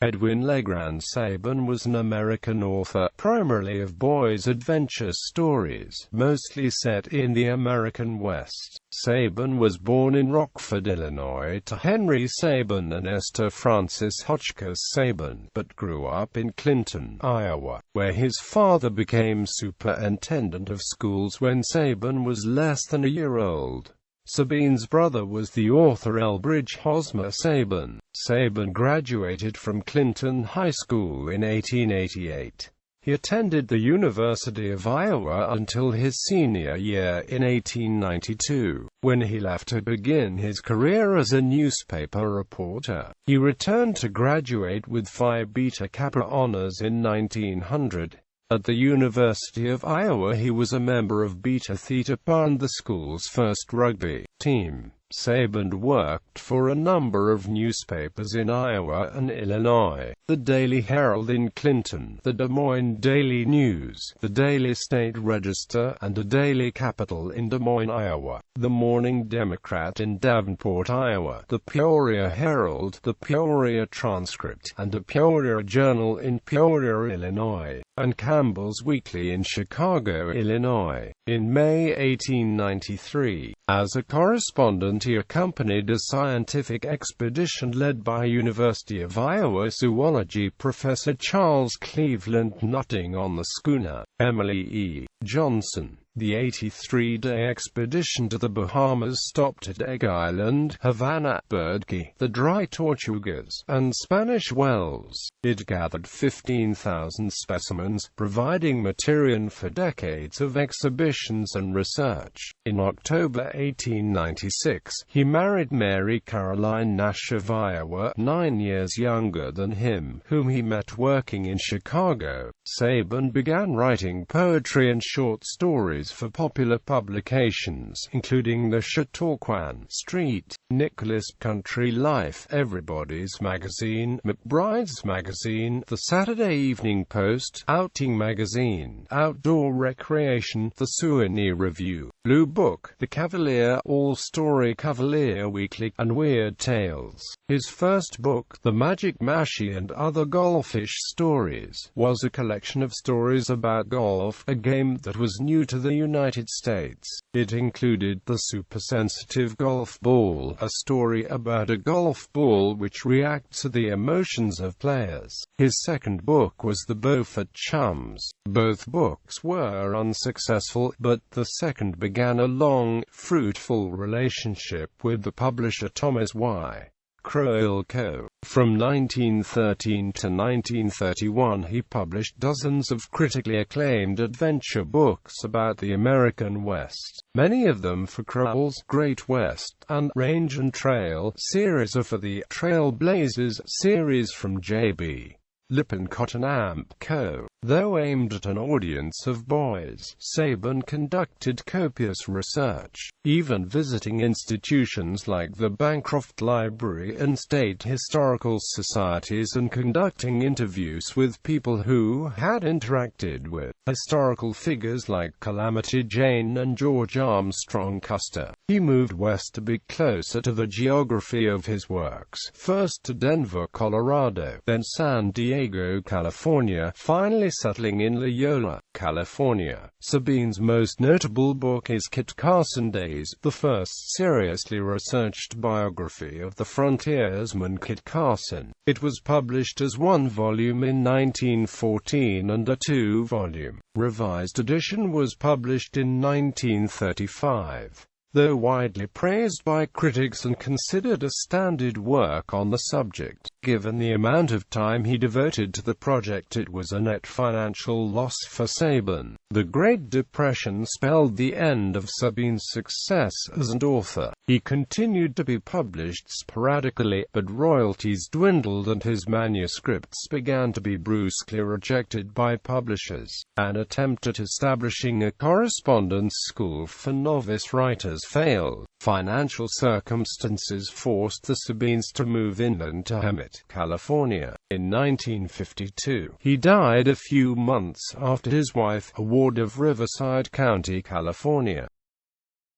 Edwin Legrand Sabin was an American author, primarily of boys' adventure stories, mostly set in the American West. Sabin was born in Rockford, Illinois, to Henry Sabin and Esther Frances Hotchkiss Sabin, but grew up in Clinton, Iowa, where his father became superintendent of schools when Sabin was less than a year old. Sabin's brother was the author Elbridge Hosmer Sabin. Sabin graduated from Clinton High School in 1888. He attended the University of Iowa until his senior year in 1892, when he left to begin his career as a newspaper reporter. He returned to graduate with Phi Beta Kappa honors in 1900. At the University of Iowa he was a member of Beta Theta Pi and the school's first rugby team. Sabin worked for a number of newspapers in Iowa and Illinois: the Daily Herald in Clinton, the Des Moines Daily News, the Daily State Register, and the Daily Capital in Des Moines, Iowa, the Morning Democrat in Davenport, Iowa, the Peoria Herald, the Peoria Transcript, and the Peoria Journal in Peoria, Illinois, and Campbell's Weekly in Chicago, Illinois. In May 1893, as a correspondent, he accompanied a scientific expedition led by University of Iowa zoology professor Charles Cleveland Nutting on the schooner Emily E. Johnson. The 83-day expedition to the Bahamas stopped at Egg Island, Havana, Bird Key, the Dry Tortugas, and Spanish Wells. It gathered 15,000 specimens, providing material for decades of exhibitions and research. In October 1896, he married Mary Caroline Nash of Iowa, 9 years younger than him, whom he met working in Chicago. Sabin began writing poetry and short stories for popular publications, including the Chautauquan Street, Nicholas Country Life, Everybody's Magazine, McBride's Magazine, the Saturday Evening Post, Outing Magazine, Outdoor Recreation, the Souvenir Review, Blue Book, The Cavalier, All Story Cavalier Weekly, and Weird Tales. His first book, The Magic Mashie and Other Golfish Stories, was a collection of stories about golf, a game that was new to the United States. It included The Supersensitive Golf Ball, a story about a golf ball which reacts to the emotions of players. His second book was The Beaufort Chums. Both books were unsuccessful, but the second began a long, fruitful relationship with the publisher Thomas Y. Crowell Co. From 1913 to 1931 he published dozens of critically acclaimed adventure books about the American West, many of them for Crowell's Great West and Range and Trail series or for the Trailblazers series from J.B. Lippincott and Amp Co. Though aimed at an audience of boys, Sabin conducted copious research, even visiting institutions like the Bancroft Library and state historical societies and conducting interviews with people who had interacted with historical figures like Calamity Jane and George Armstrong Custer. He moved west to be closer to the geography of his works, first to Denver, Colorado, then San Diego, California, finally settling in Loyola, California. Sabin's most notable book is Kit Carson Days, the first seriously researched biography of the frontiersman Kit Carson. It was published as one volume in 1914 and a two-volume revised edition was published in 1935. Though widely praised by critics and considered a standard work on the subject, given the amount of time he devoted to the project, it was a net financial loss for Sabin. The Great Depression spelled the end of Sabin's success as an author. He continued to be published sporadically, but royalties dwindled and his manuscripts began to be brusquely rejected by publishers. An attempt at establishing a correspondence school for novice writers failed. Financial circumstances forced the Sabins to move inland to Hemet, California. In 1952, he died a few months after his wife, a ward of Riverside County, California.